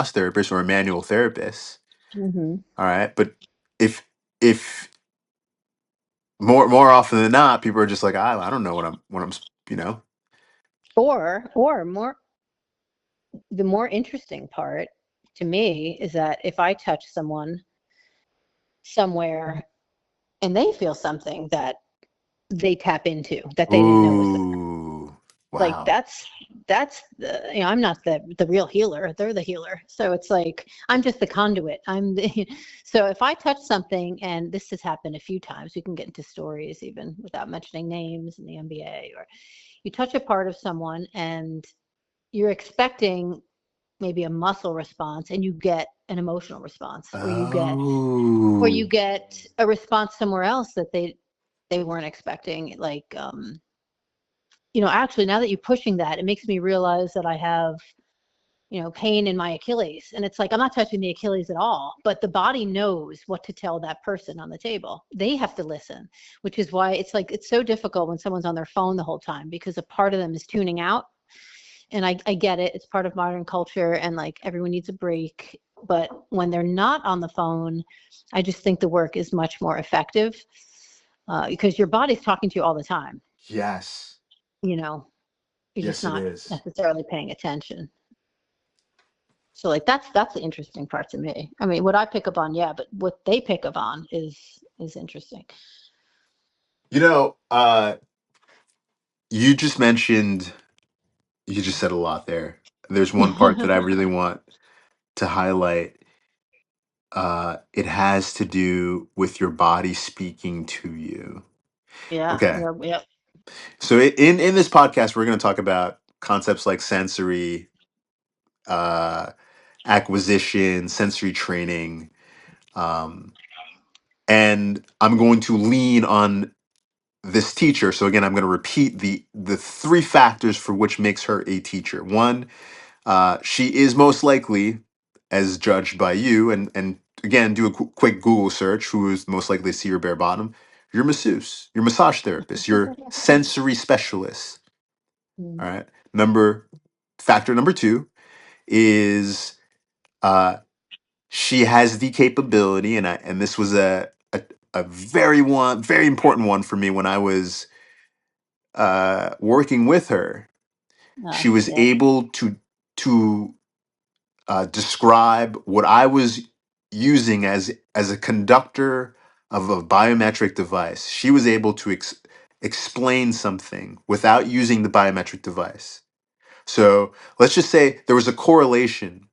therapist or a manual therapist. Hmm. All right, but if more often than not, people are just like, I don't know what I'm you know. Or more, the more interesting part to me is that if I touch someone somewhere and they feel something that they tap into that they didn't know was there. Ooh, Like wow. that's the, I'm not the real healer. They're the healer. So it's like I'm just the conduit. I'm the so if I touch something, and this has happened a few times, we can get into stories even without mentioning names in the NBA, or you touch a part of someone and you're expecting maybe a muscle response and you get an emotional response, or you Oh, get a response somewhere else that they weren't expecting, like actually, now that you're pushing that, it makes me realize that I have, pain in my Achilles. And it's like, I'm not touching the Achilles at all, but the body knows what to tell that person on the table. They have to listen, which is why it's like, it's so difficult when someone's on their phone the whole time because a part of them is tuning out. And I get it. It's part of modern culture and like everyone needs a break. But when they're not on the phone, I just think the work is much more effective because your body's talking to you all the time. yes. You know, you're just Yes, it not is. necessarily paying attention. So like that's the interesting part to me. I mean, what I pick up on, yeah, but what they pick up on is interesting. You know, you just mentioned, you just said a lot there. There's one part that I really want to highlight. It has to do with your body speaking to you. Yeah, Okay. yeah, yeah. So in this podcast, we're going to talk about concepts like sensory uh, acquisition, sensory training, um, and I'm going to lean on this teacher. So again, I'm going to repeat the three factors for which makes her a teacher. One, she is most likely, as judged by you, and again, do a quick Google search. Who is most likely to see your bare bottom? Your masseuse, your massage therapist, your sensory specialist. All Mm. right. Factor number two is uh, she has the capability, and this was a very important one for me when I was working with her. She was Yeah. able to describe what I was using as a conductor of a biometric device. She was able to explain something without using the biometric device. So let's just say there was a correlation